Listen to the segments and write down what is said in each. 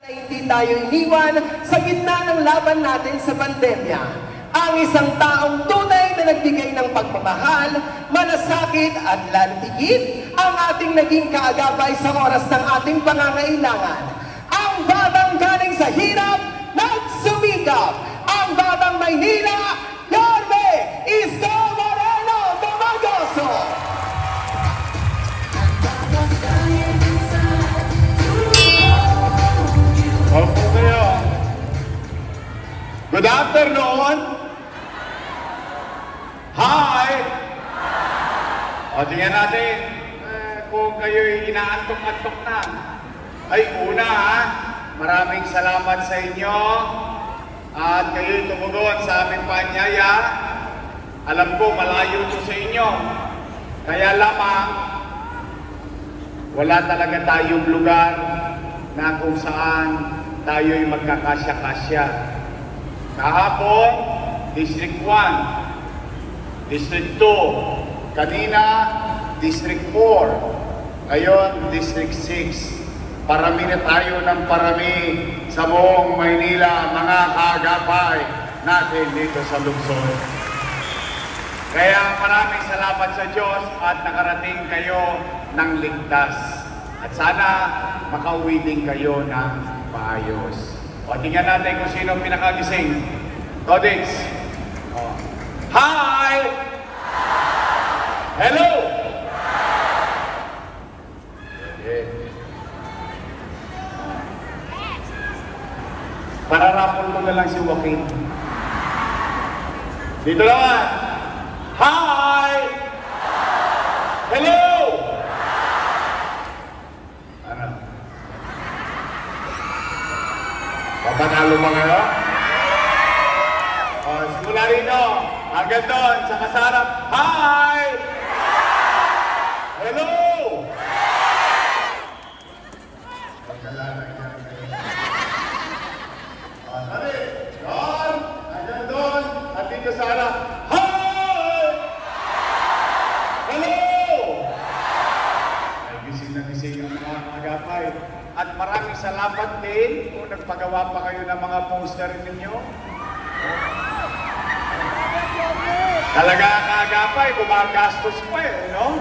Hindi tayo iniwan sa gitna ng laban natin sa pandemya. Ang isang taong tunay na nagbigay ng pagmamahal, malasakit at lalapigit ang ating naging kaagapay sa oras ng ating pangangailangan. Ang batang galing sa hirap, nagsumikap. Ang batang Maynila, Yorme Isko Moreno Domagoso. Opo kayo. Good afternoon. Hi. O, tingnan natin. Kung kayo'y inaantok-antok na. Ay, una maraming salamat sa inyo. At kayo'y tumugon sa aming paanyaya. Alam ko, malayo ito sa inyo. Kaya lamang, wala talaga tayong lugar na kung saan tayo'y magkakasya-kasya. Kahapon, District 1, District 2, kanina, District 4, ngayon, District 6. Parami na tayo ng parami sa buong Maynila, mga kaagapay natin dito sa lungsod. Kaya maraming salamat sa Diyos at nakarating kayo ng ligtas. At sana makauwi din kayo ng maayos. O, tingnan natin kung sino pinakagising. Todix. Hi! Hello! Okay. Pararapol ko na lang si Joaquin. Dito naman. Hi! Hello! Papanalo ba kayo? O, simula rito. Hanggang doon, sa kasarap. Hi! Hello! Pagkalalang yan. O, sabi, doon, hanggang doon, at dito sa harap. Hi! Hello! Ay, gising na gising ang mga agapay. At maraming salamat din kung nagpagawa pa kayo ng mga poster ninyo. Talaga kaagapay, gumagastos pa no?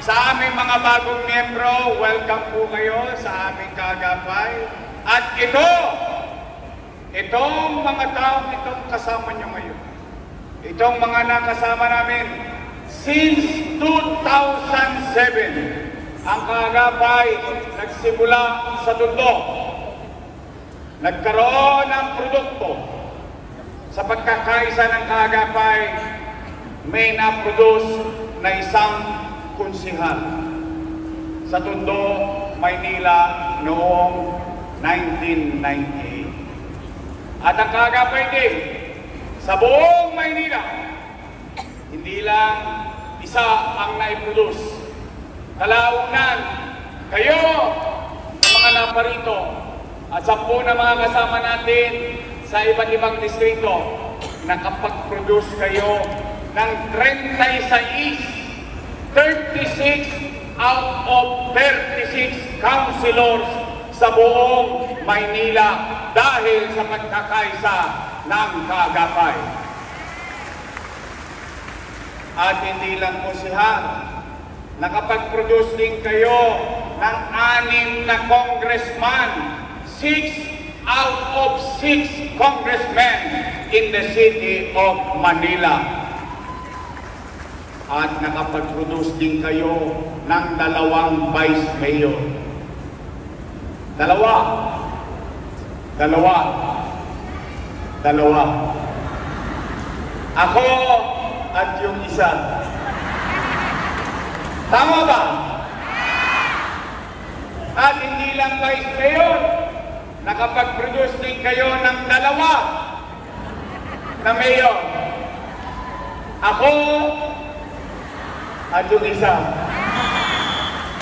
Sa aming mga bagong miyembro, welcome po kayo sa aming kaagapay. At itong mga taong itong kasama nyo ngayon, itong mga nakasama namin since 2007, ang kaagapay nagsimula sa Tondo. Nagkaroon ng produkto. Sa pagkakaisa ng kaagapay, may na-produce na isang konsihal sa Tondo, Maynila noong 1998. At ang kaagapay din, sa buong Maynila, hindi lang isa ang na-produce. Kalaunan, kayo, mga naparito, at 10 na mga kasama natin sa iba't ibang distrito, nakapag-produce kayo ng 36 out of 36 councilors sa buong Maynila dahil sa pagkakaisa ng kaagapay. At hindi lang po siya, nakapag-produce din kayo ng 6 na congressman, 6 out of 6 congressmen in the city of Manila. At nakapag-produce din kayo ng 2 vice mayor. Dalawa. Ako at yung isa. Tama ba? At hindi lang vice mayor, nakapag-produce din kayo ng 2 na mayor. Ako at yung isa.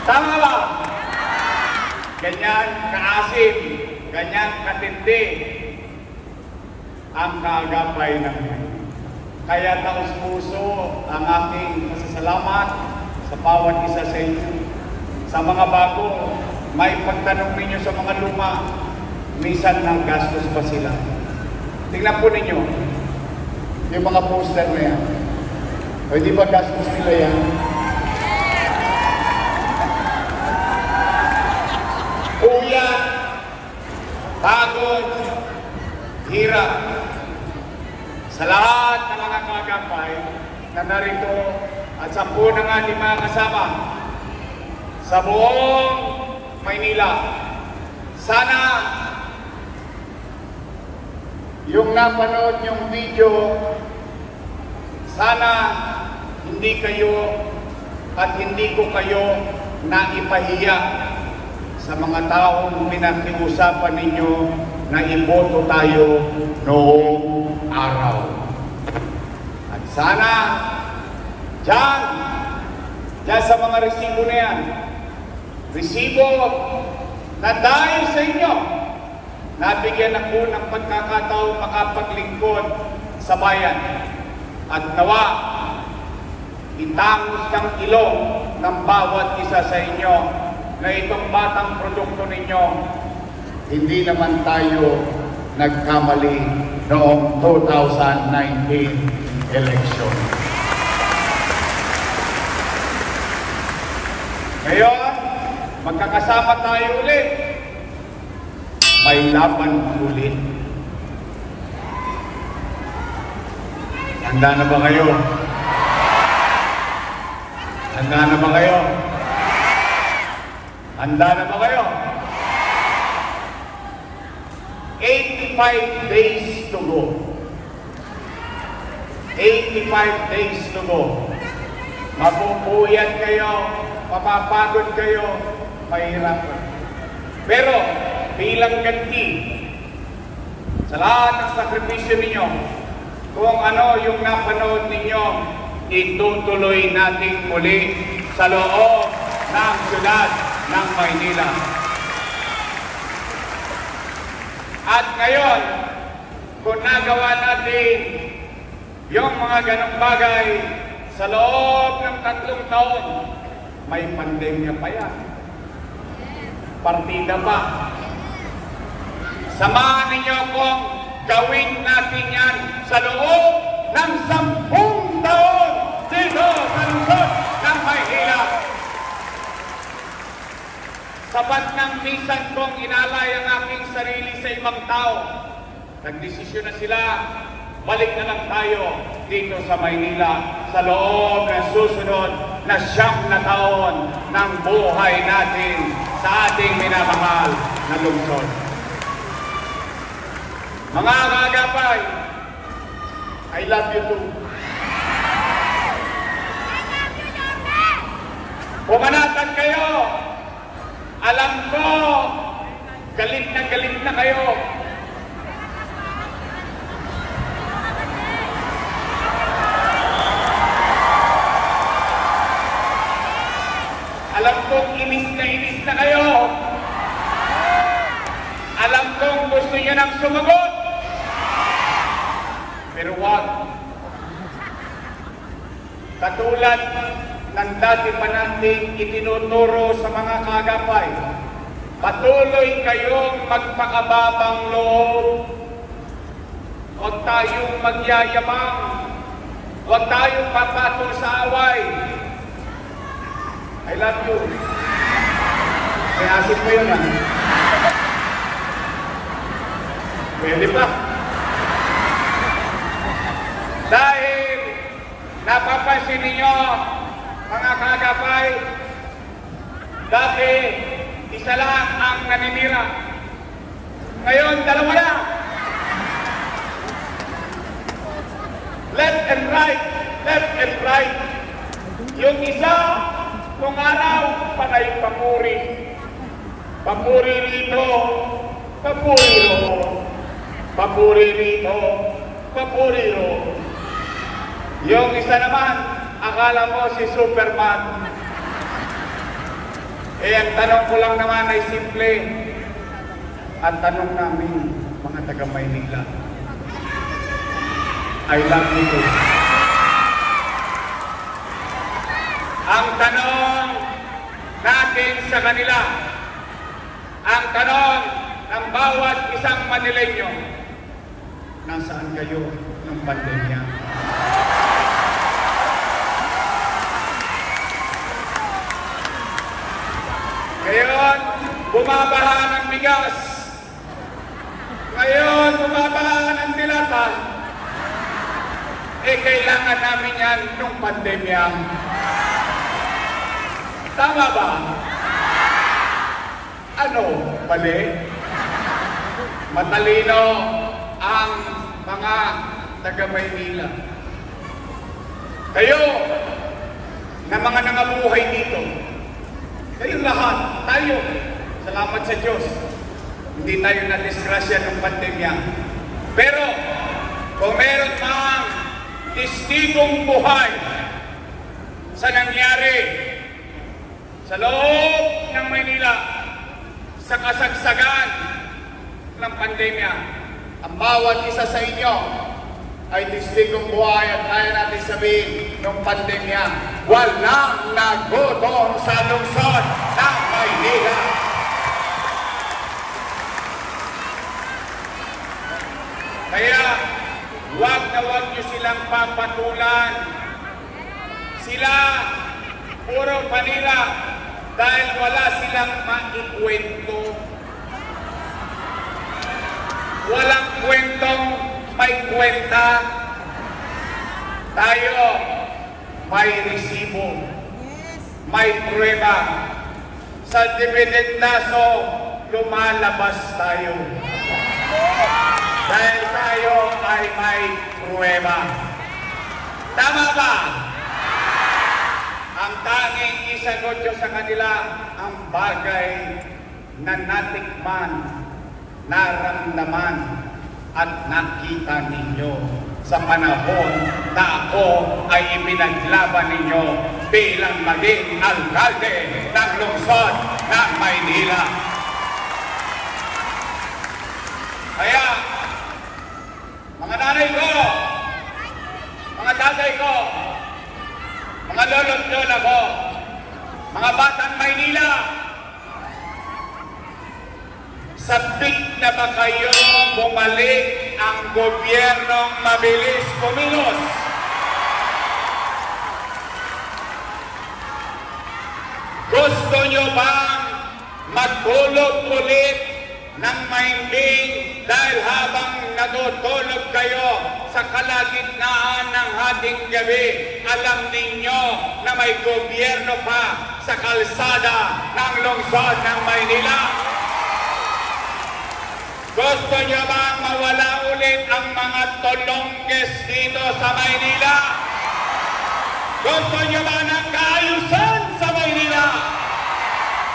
Tama ba? Ganyan kaasim, ganyan katindi ang kaagapay namin. Kaya taos-puso ang aking pasasalamat sa bawat isa sa inyo. Sa mga bago, may pagtanong ninyo sa mga luma, minsan nang gastos pa sila. Tingnan po ninyo, yung mga poster na yan. O di ba gastos nila yan? Uyan, pagod, hirap. Sa lahat ng mga kagapay na narito at sa po ng ating mga kasama sa buong Maynila, sana yung napanood yung video, sana hindi kayo at hindi ko kayo naipahiya sa mga taong pinakiusapan ninyo na iboto tayo noong araw. At sana, dyan sa mga resibo na yan, resibo na dahil sa inyo, nabigyan ako ng pagkakataong makapaglingkod sa bayan. At nawa, itangos ng ilong ng bawat isa sa inyo na itong batang produkto ninyo, hindi naman tayo nagkamali noong 2019 election. Ngayon, magkakasama tayo ulit. May laban ulit. Handa na ba kayo? Handa na ba kayo? Handa na ba kayo? 85 days to go. 85 days to go. Mapupuyat kayo, mapapagod kayo, mahirapan. Pero, bilang ganti, sa lahat ng sakripisyo ninyo, kung ano yung napanood ninyo, itutuloy natin muli sa loob ng syudad ng Maynila. At ngayon, kung nagawa natin yung mga ganong bagay sa loob ng 3 taon, may pandemya pa yan. Partida pa. Samahan ninyo kung gawin natin yan sa loob ng 10 taon dito sa lungsod ng Maynila. Sapat ng minsan kong inalay ang aking sarili sa ibang tao. Nagdesisyon na sila, balik na lang tayo dito sa Maynila sa loob ng susunod na 9 na taon ng buhay natin sa ating minamahal na lungsod. Mga kagapay, I love you too. Pumanatag kayo. Alam ko, galit na kayo. Alam kong inis na kayo. Alam kong gusto niyo nang sumagot. Pero wag. Katulad ng dati pa nating itinuturo sa mga kagapay, patuloy kayong magpakababang loob. Huwag tayong magyayabang. Huwag tayong papatol sa away. I love you. May asin mo yun, ha? Pwede pa. Dahil napapansin ninyo, mga kagapay, dati isa lang ang naninira. Ngayon, 2 na. Left and right, left and right. Yung isa, nung araw, panay papuri. Papuri rito, papuri roon. Papuri rito, papuri roon. Yung isa naman, akala mo si Superman. Eh, ang tanong ko lang naman ay simple. Ang tanong namin, mga taga-Maynila, I love you too. Ang tanong natin sa kanila, ang tanong ng bawat isang Manileño. Nasaan kayo ng pandemya? Ngayon, bumabaha ng bigas. Ngayon, bumabaha ng dilata. Kailangan namin yan nung pandemya. Tama ba? Ano? Mali? Matalino ang mga taga-Maynila. Kayo, na mga nangabuhay dito, kayong lahat, tayo, salamat sa Diyos, hindi tayo na-disgrasya ng pandemya. Pero, kung meron mang testigong buhay sa nangyari sa loob ng Maynila, sa kasagsagan ng pandemya, ang bawat isa sa inyo ay testigong buhay at kaya natin sabihin ng pandemya, walang nagutom sa lungsod ng Maynila. Kaya, wag na wag niyo silang papatulan. Sila, puro panila, dahil wala silang maikwento. Walang kwentong may kwenta. Tayo, may resibo, may prueba. Sa dividendaso, lumalabas tayo. Dahil tayo ay may prueba. Tama ba? Ang tanging isagot nyo sa kanila ang bagay na natikman, naramdaman, at nakita ninyo sa panahon na ako ay ipinaglaban ninyo bilang maging alkalde ng lungsod ng Maynila. Kaya, mga nanay ko, mga tatay ko, mga lolo't lola ko, mga batang Maynila, sabik na ba kayo bumalik ang gobyernong mabilis kumilos? Gusto nyo bang magtulog ulit ng mahimbing dahil habang natutulog kayo sa kalagitnaan ng hating gabi, alam ninyo na may gobyerno pa sa kalsada ng lungsod ng Maynila? Gusto nyo bang mawala ulit ang mga tolongges dito sa Maynila? Gusto nyo ba ng kaayusan sa Maynila?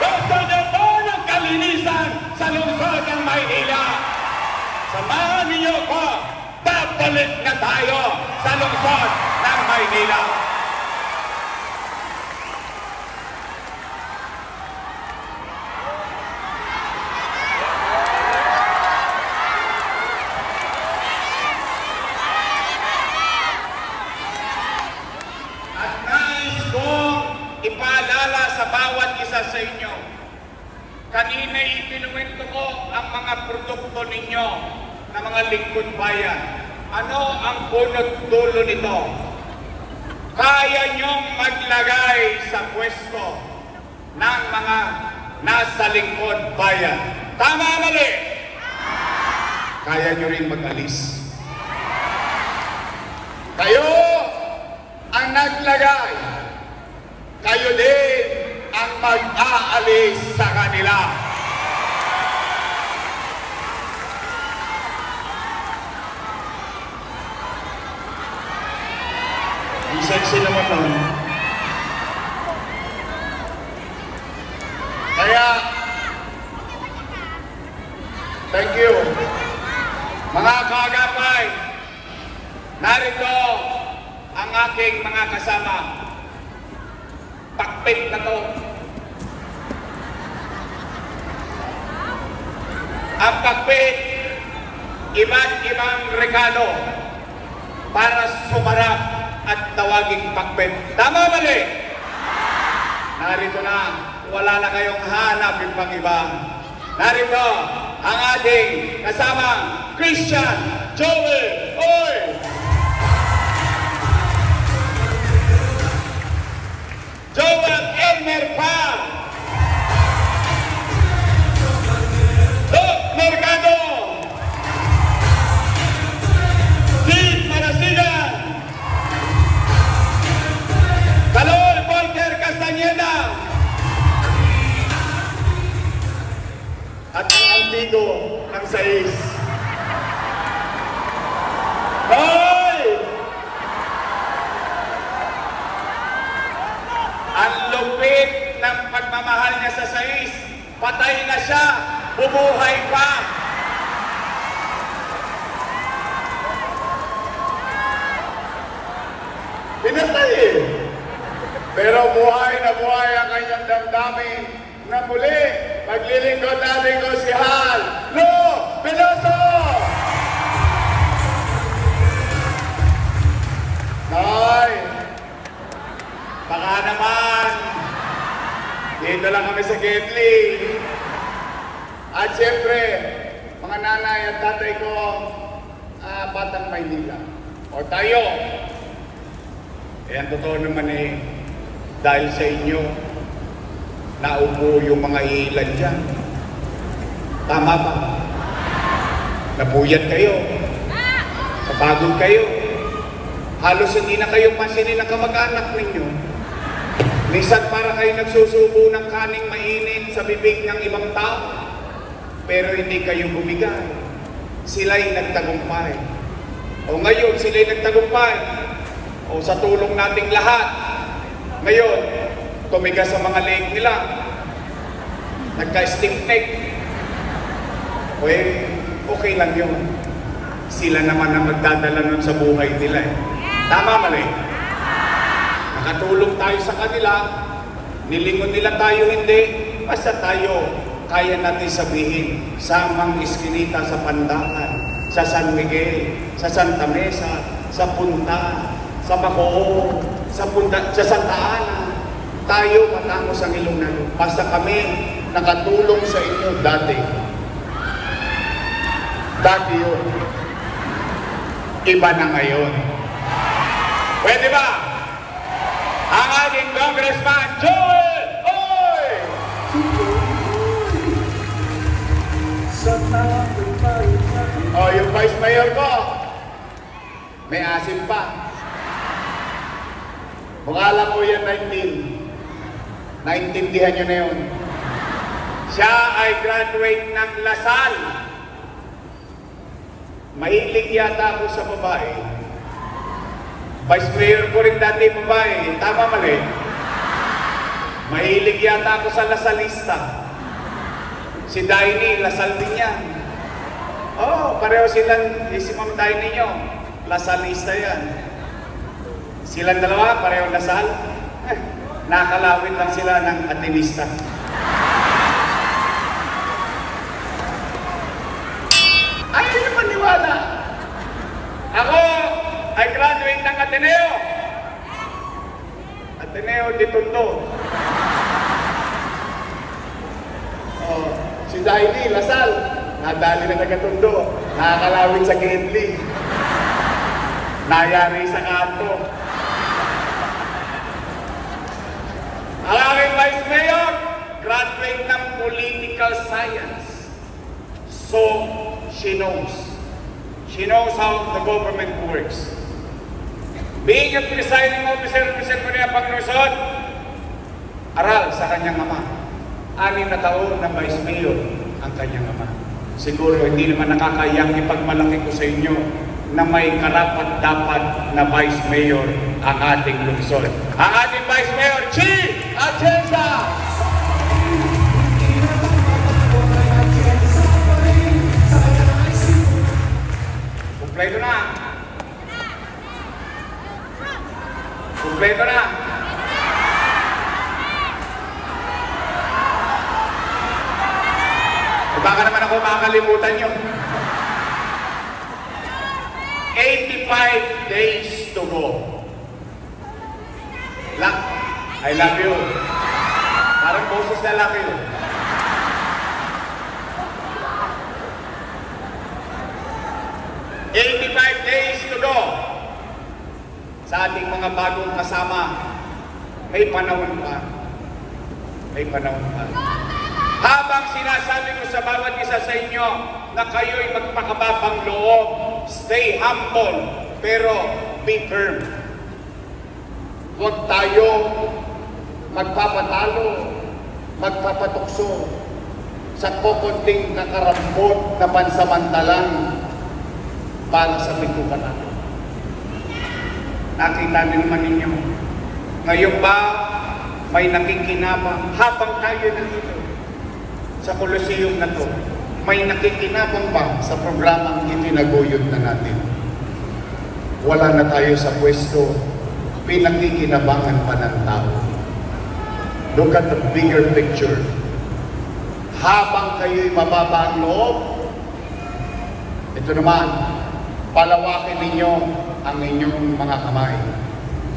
Gusto nyo ba ng kalinisan sa lungsod ng Maynila? Samahan niyo ko, babalik na tayo sa lungsod ng Maynila. Ipaalala sa bawat isa sa inyo. Kanina ipinuwento ko ang mga produkto ninyo na mga lingkod bayan. Ano ang punot dulo nito? Kaya nyong maglagay sa pwesto ng mga nasa lingkod bayan. Tama mali? Kaya nyo rin mag-alis. Kayo ang naglagay. Kayo din ang mag-aalis sa kanila. Ang sexy naman nun. Kaya, thank you. Mga kaagapay, narito ang aking mga kasama. Pakpit na to. Ang pakpit, iba't ibang regalo para sumarap at tawaging pakpit. Tama mali? Narito na, wala na kayong hanap yung pang iba. Narito ang ating kasamang Christian Joel Oy! Joel Elmer Paz! Doc Mercado! Steve Marasigan! Kalol Volker Castañeda! At ang antigo ng sais. Hoy! Ang lupit ng pagmamahal niya sa sais. Patay na siya, bumuhay pa. Pinatay eh. Pero buhay na buhay ang kanyang damdamin na muli maglilingkod natin ko si Hal Lo Veloso! Ay, baka naman dito lang kami sa Gedli. At siyempre, mga nanay at tatay ko, Batang Maynila. O tayo, ang totoo naman eh, dahil sa inyo, naupo yung mga ilan dyan. Tama ba? Napuyat kayo. Napagod kayo. Halos hindi na kayo pansinin ng kamag-anak ninyo. Minsan para kayo nagsusubo ng kaning mainit sa bibig ng ibang tao. Pero hindi kayo bumigay. Sila'y nagtagumpay. O ngayon, sila'y nagtagumpay. O sa tulong nating lahat. Ngayon, tumigas sa mga leg nila. Nagka-stiff neck. Okay lang yun. Sila naman ang magdadala nun sa buhay nila eh. Tama mali? Nakatulong tayo sa kanila. Nilingon nila tayo hindi. Basta tayo, kaya natin sabihin, samang iskinita sa Pandakan, sa San Miguel, sa Santa Mesa, sa Punta, sa Bacoor, sa Santa Ana. Tayo matangos ang Ilonggo. Basta kami nakatulong sa inyo dati. Dati yun. Iba na ngayon. Pwede ba? Ang ating Congressman Joel Oy! Oh, yung Vice Mayor ko, may asim pa. Mukha lang po yan 19. Naintindihan nyo na yun. Siya ay graduate ng Lasal. Mahilig yata ako sa babae. Vice Mayor ko rin dati babae. Tama mali? Mahilig yata ako sa Lasalista. Si Daini, Lasal din yan. Oo, pareho silang, si Ma'am Daini nyo. Lasalista yan. Silang dalawa, pareho Lasal. Nakalawin lang sila ng Atenista. Ayaw nyo maniwala. Ako ay graduate ng Ateneo. Ateneo de Tondo. Oh, si Daini, Lasal. Nadali na taga-Tondo. Nakakalawin sa Gedli. Nayari sa Kanto. Ang aking Vice Mayor, graduate ng Political Science. So, she knows. She knows how the government works. Being a presiding officer ng Sekonia Panglusod, aral sa kanyang ama. 6 na taon na Vice Mayor ang kanyang ama. Siguro hindi naman nakakayang ipagmalaki ko sa inyo na may karapat-dapat na Vice Mayor ang ating lungsod. Ang ating Vice Mayor, Chief Atienza! Kumpleto na! Kumpleto na! Baka naman ako makakalimutan nyo. 85 days to go. I love you. Parang boses na laki yun. ko sa ating mga bagong kasama, may panahon pa. May panahon pa. Habang sinasabi ko sa bawat isa sa inyo na kayo'y magpakababang loob, stay humble, pero be firm. Huwag tayo magpapatalo, magpapatukso sa kukunting nakarambot na pansamantalang para sa bitukan natin. Nakita din naman ninyo, ngayon ba may nakikinabang habang tayo nandito sa Colosseum na to, may nakikinabang ba sa programang itinaguyod na natin? Wala na tayo sa pwesto, pinakikinabangan pa ng tao. Look at the bigger picture. Habang kayo'y mababa ang loob, ito naman, palawakin ninyo ang inyong mga kamay.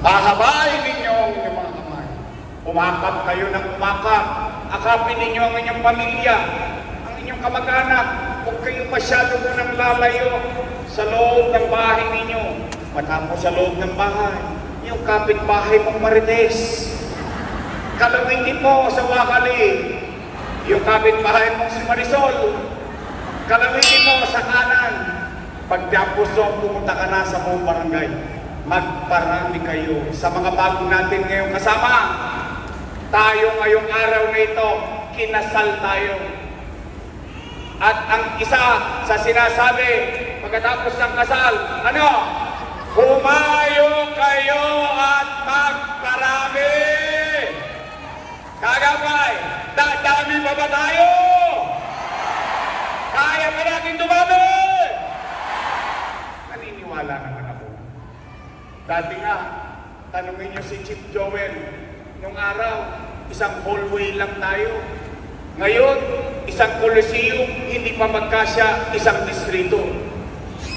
Pahabain ninyo ang inyong mga kamay. Umakap kayo ng umakap. Akapin ninyo ang inyong pamilya, ang inyong kamag-anak. Huwag kayo masyado munang lalayo sa loob ng bahay ninyo. Matapos sa loob ng bahay, yung kapitbahay mong marites. Kalawin mo sa wakali, yung kapitbahay mong si Marisol. Kalawin mo sa kanan. Pagtapos pumunta ka na sa buong barangay, magparami kayo sa mga bago natin ngayong kasama. Tayo ngayong araw na ito, kinasal tayo. At ang isa sa sinasabi, pagkatapos ng kasal, ano? Humayo kayo at magparami! Kagabay, dadami pa ba tayo? Kaya pa natin dumami? Naniniwala naman ako. Dati nga, tanungin niyo si Chief Joel, nung araw, isang hallway lang tayo. Ngayon, isang Colosseum, hindi pa magkasya, isang distrito.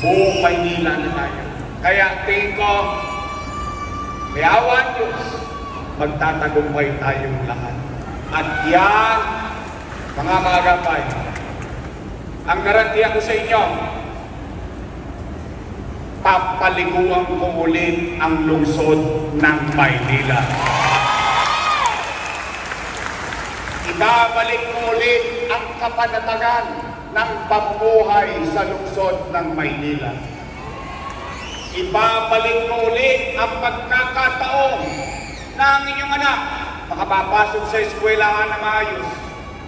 Buong Maynila na tayo. Kaya tingin ko, may awan Diyos, magtatagumpay tayong lahat. At yan, mga kaagapay, ang garantiya ko sa inyo, papaliguan ko ulit ang lungsod ng Maynila. Ibabalik mo ulit ang kapanatagan ng pamumuhay sa lungsod ng Maynila. Ibabalik mo ulit ang pagkakataon na ang inyong anak makapapasok sa eskwelahan na maayos.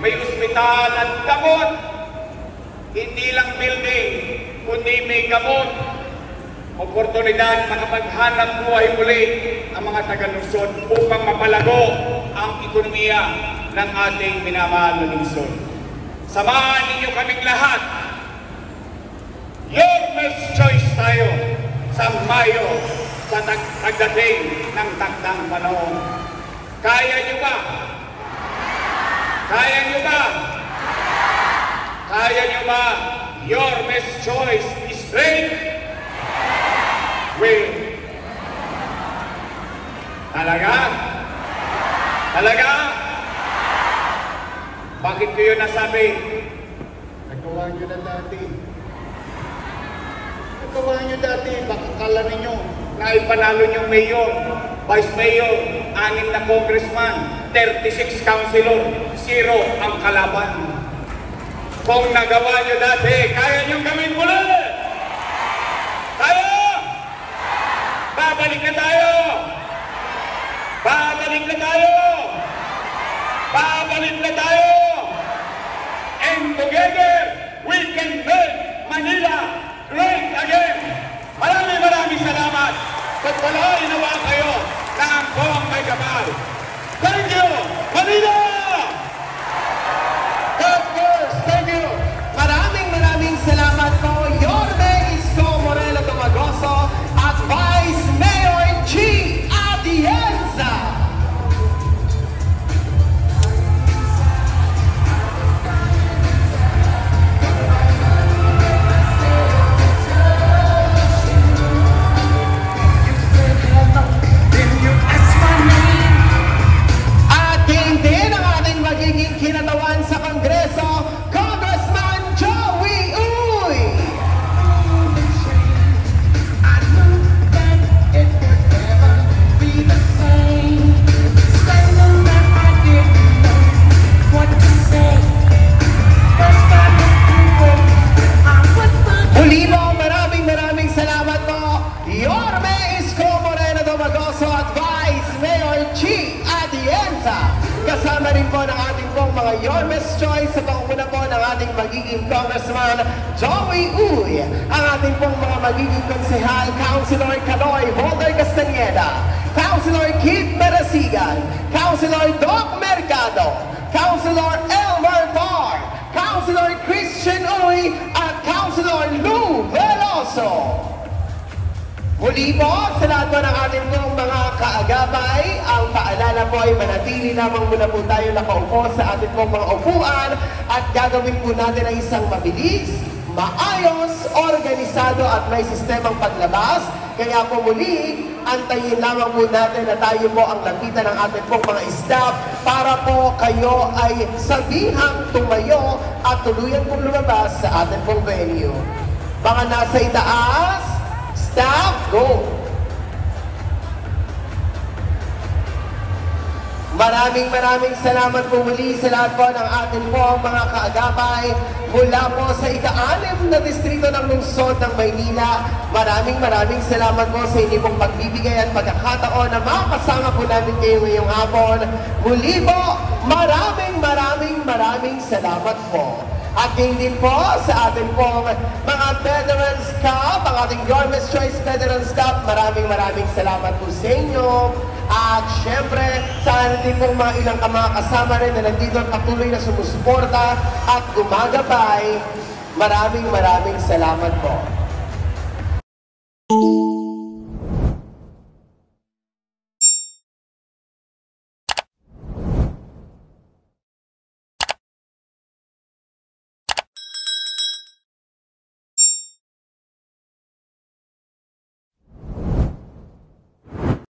May ospital at gamot. Hindi lang building, kundi may gamot. Oportunidad makapaghanap buhay muli ang mga taga-lungsod upang mapalago ang ekonomiya ng ating minamahal na lungsod. Samahan ninyo kaming lahat. Your best choice tayo sa Mayo sa pagdating ng takdang panahon. Kaya nyo ba? Kaya nyo ba? Kaya nyo ba? Your best choice is straight. Will. Talaga? Talaga? Bakit ko yun nasabi? Nagawa nyo na dati. Nagawa nyo dati. Baka kala ninyo na ipanalo nyo mayor, vice mayor, 6 na congressman, 36 councilor, 0 ang kalaban. Kung nagawa nyo dati, kaya nyo gawin muli! Tayo! Babalik na tayo! Babalik na tayo! Babalik na tayo! And together, we can make Manila great again! Maraming salamat! Pagpalain nawa kayo na ang buong may kapal! Thank you! Manila! Of course, thank you! Maraming salamat po, Yorme Isko Moreno Tumagoso at Vice Mayor G. Atienza! Then you ask my name. ating magiging Congressman Joey Uy, ang ating pong mga magiging konsehal, Councilor Caloy Walter Castañeda, Councilor Keith Berasigan, Councilor Doc Mercado, Councilor Elmer Barr, Councilor Christian Uy, at Councilor Lou Veloso. Muli po, sa lahat po ng ating pong mga kaagapay, ang paalala po ay manatili lamang muna po tayo nakaupo sa ating pong mga upuan at gagawin po natin ay isang mabilis, maayos, organisado at may sistemang paglabas. Kaya po muli, antayin lamang po natin na tayo po ang lapitan ng ating pong mga staff para po kayo ay sabihang tumayo at tuluyan pong lumabas sa ating pong venue. Mga nasa itaas, staff, go! Maraming salamat po muli sa lahat po ng ating po mga kaagapay mula po sa ika-6 na distrito ng lungsod ng Maynila. Maraming salamat po sa inyo pong pagbibigay at pagkakataon na makasama po namin kayo ngayong hapon. Muli po, maraming salamat po. At yun din po sa ating pong mga Veterans Cup, ang ating Gourmet's Choice Veterans Cup, maraming salamat po sa inyo. At syempre, sa ating pong mga ilang mga kasama rin na nandito at patuloy na sumusuporta at gumagabay, maraming salamat po.